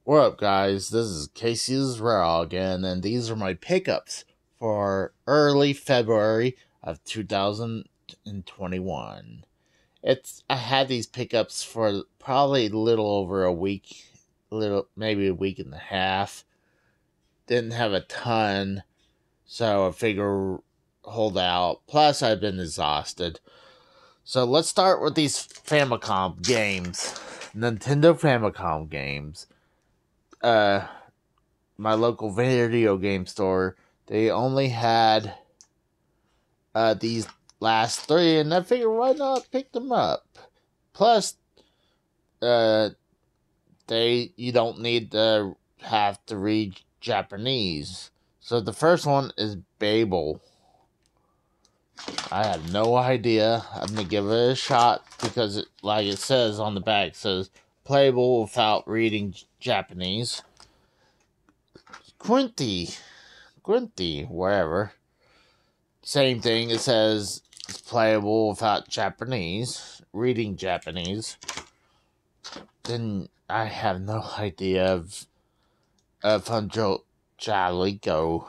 What up, guys? This is Casey's Raw again, and these are my pickups for early February of 2021. I had these pickups for probably a little over a week, maybe a week and a half. Didn't have a ton, so I figure hold out. Plus, I've been exhausted. So let's start with these Famicom games, Nintendo Famicom games. My local video game store, they only had these last three, and I figured why not pick them up. Plus, you don't need to have to read Japanese. So the first one is Babel. I have no idea. I'm gonna give it a shot because, like it says on the back, it says playable without reading Japanese. Quinty, wherever. Same thing. It says it's playable without reading Japanese. Then I have no idea of Hunjo Jalico.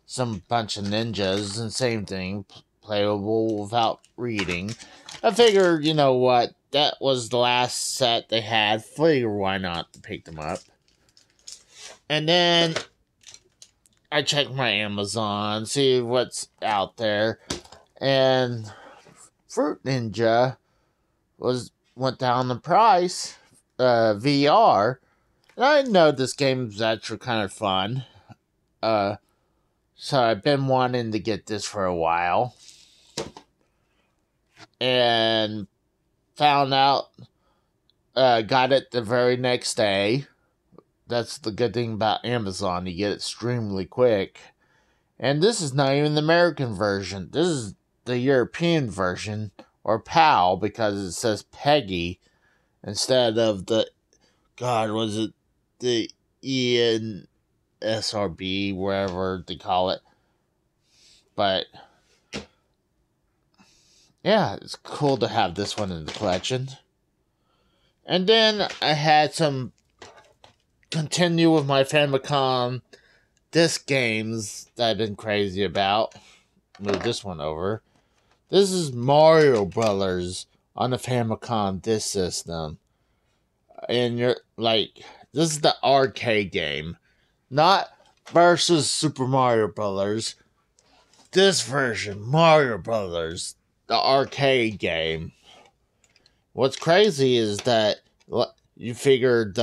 Some bunch of ninjas, and same thing, playable without reading. I figured, you know what, that was the last set they had. Figure why not pick them up. And then I checked my Amazon, see what's out there, and Fruit Ninja went down the price, VR. And I know this game is actually kind of fun. So I've been wanting to get this for a while. And found out, got it the very next day. That's the good thing about Amazon. You get it extremely quick. And this is not even the American version. This is the European version, or PAL, because it says Peggy instead of the, the ENSRB, wherever they call it. But yeah, it's cool to have this one in the collection. And then I had some continue with my Famicom disc games that I've been crazy about. Move this one over. This is Mario Brothers on the Famicom disc system. And this is the arcade game. Not versus Super Mario Brothers. This version, Mario Brothers, the arcade game. What's crazy is that you figured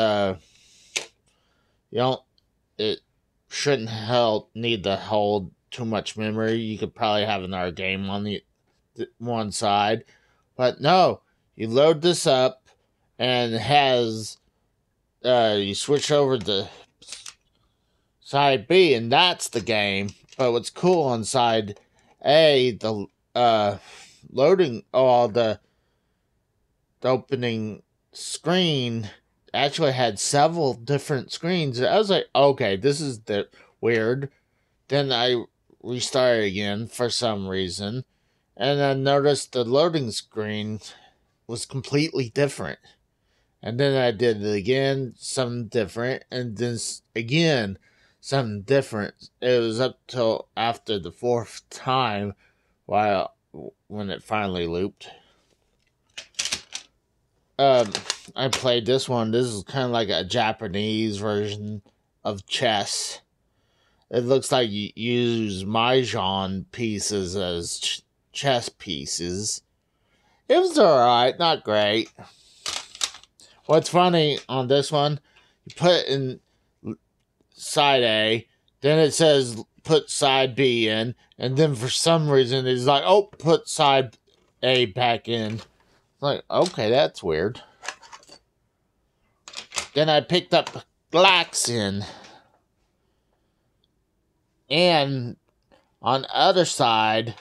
it shouldn't need to hold too much memory. You could probably have another game on the one side, but no, you load this up and it has you switch over to side B, and that's the game. But what's cool on side A, the loading, the opening screen actually had several different screens. I was like, okay, this is weird. Then I restarted again for some reason, and I noticed the loading screen was completely different. And then I did it again, something different, and then again, something different. It was up till after the fourth time when it finally looped. I played this one. This is kind of like a Japanese version of chess. It looks like you use Mahjong pieces as chess pieces. It was alright, not great. What's funny on this one, you put it in side A, then it says put side B in, and then for some reason it's like, oh, put side A back in. It's like, okay, that's weird. Then I picked up Galaxian. And on the other side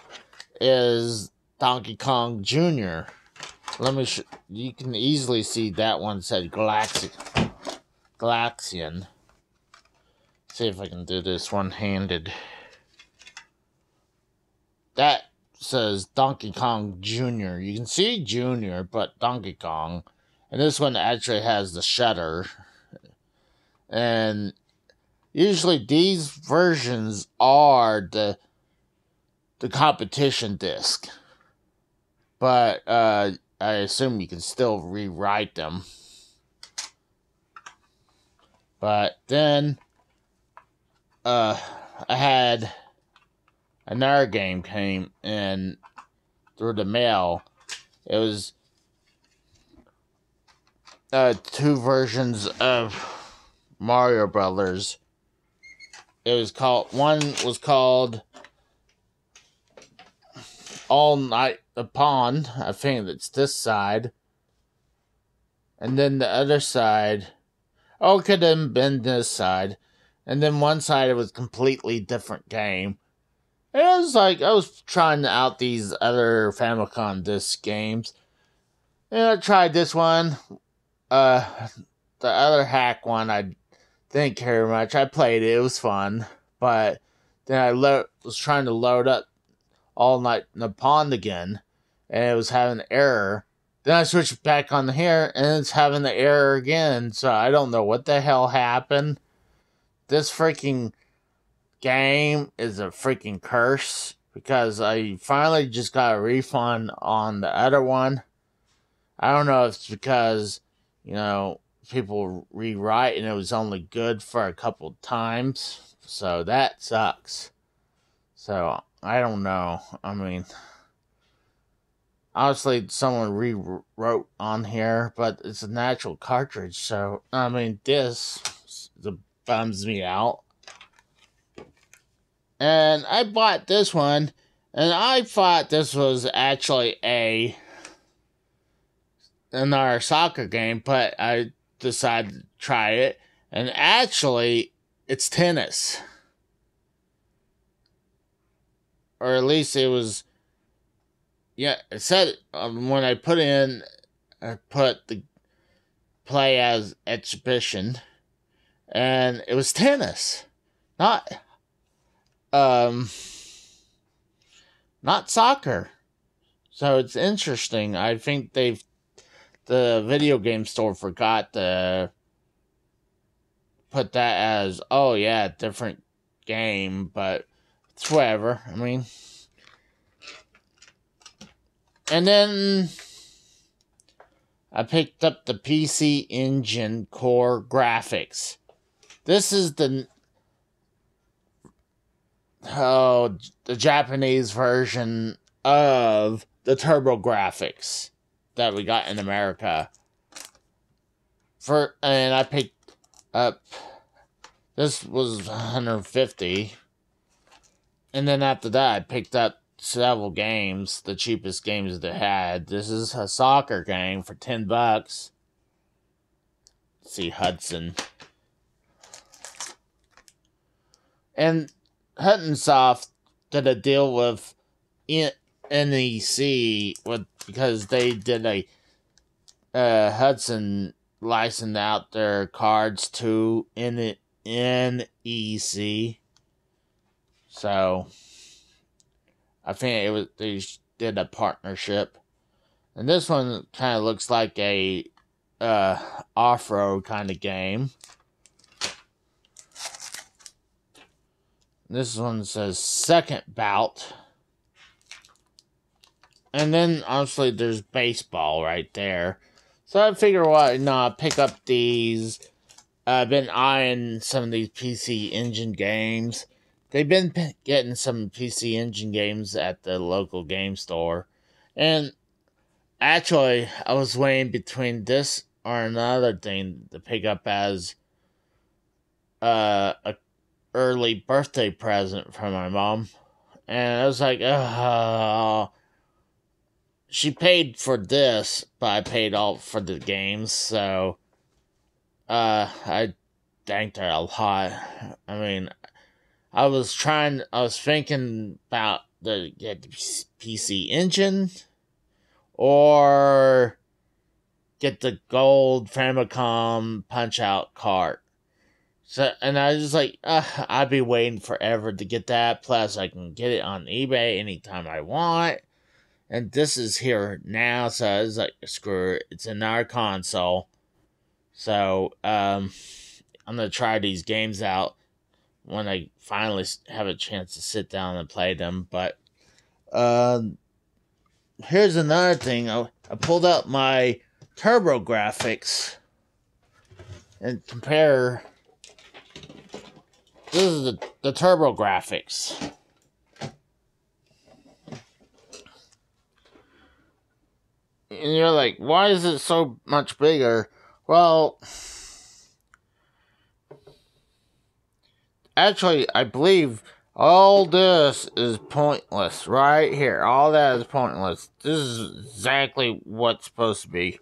is Donkey Kong Jr. You can easily see that one said Galaxian. See if I can do this one-handed. That says Donkey Kong Jr. You can see Jr., but Donkey Kong. And this one actually has the shutter. And usually these versions are the competition disc. But I assume you can still rewrite them. But then I had another game came in through the mail. It was two versions of Mario Brothers. One was called All Night Upon. I think it's this side. And then the other side, it could have been this side. And then one side, it was a completely different game. It was like, I was trying out these other Famicom disc games. And I tried this one. The other hack one, I didn't care much. I played it. It was fun. But then I was trying to load up All Night Upon again. And it was having an error. Then I switched back on here. And it's having the error again. So I don't know what the hell happened. This freaking game is a freaking curse. Because I finally just got a refund on the other one. I don't know if it's because, people rewrite and it was only good for a couple times. So that sucks. So, I don't know. I mean, honestly, someone rewrote on here, but it's a natural cartridge. So, I mean, this bums me out. And I bought this one, and I thought this was actually another soccer game, but I decided to try it, and actually, it's tennis. Or at least it was, it said, when I put the play as exhibition, and it was tennis. Not soccer. So it's interesting. I think the video game store forgot to put that as, different game, but it's whatever. I mean, and then I picked up the PC Engine Core Graphics. This is the Japanese version of the TurboGrafx that we got in America. And I picked up, this was $150. And then after that, I picked up several games, the cheapest games they had. This is a soccer game for $10. Let's see, Hudson. And Hudson Soft did a deal with NEC because they did Hudson licensed out their cards to NEC. So I think they did a partnership. And this one kind of looks like a off-road kind of game. This one says second bout. And then, honestly, there's baseball right there. So I figure, I'll pick up these. I've been eyeing some of these PC Engine games. They've been getting some PC Engine games at the local game store. And actually, I was weighing between this or another thing to pick up as a early birthday present from my mom. And I was like, she paid for this, but I paid all for the games, so I thanked her a lot. I mean, I was thinking about get the PC Engine or get the gold Famicom Punch-Out cart. So, and I was just like, I'd be waiting forever to get that. Plus, I can get it on eBay anytime I want. And this is here now, so I was like, screw it. It's in our console. So, I'm gonna try these games out when I finally have a chance to sit down and play them. But here's another thing. I pulled out my Turbo Graphics and compare. This is the Turbo Graphics. And you're like, why is it so much bigger? Well, actually, I believe all this is pointless right here. All that is pointless. This is exactly what's supposed to be.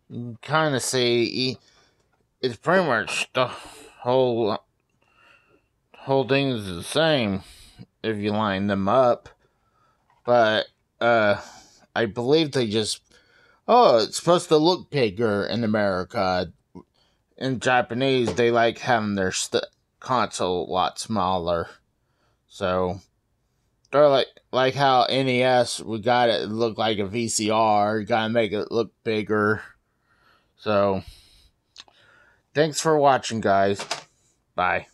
You can kind of see it's pretty much the whole thing is the same if you line them up. But I believe they just it's supposed to look bigger in America. In Japanese, they like having their console a lot smaller. So they're like how NES, we got it look like a VCR. You gotta make it look bigger. So thanks for watching, guys. Bye.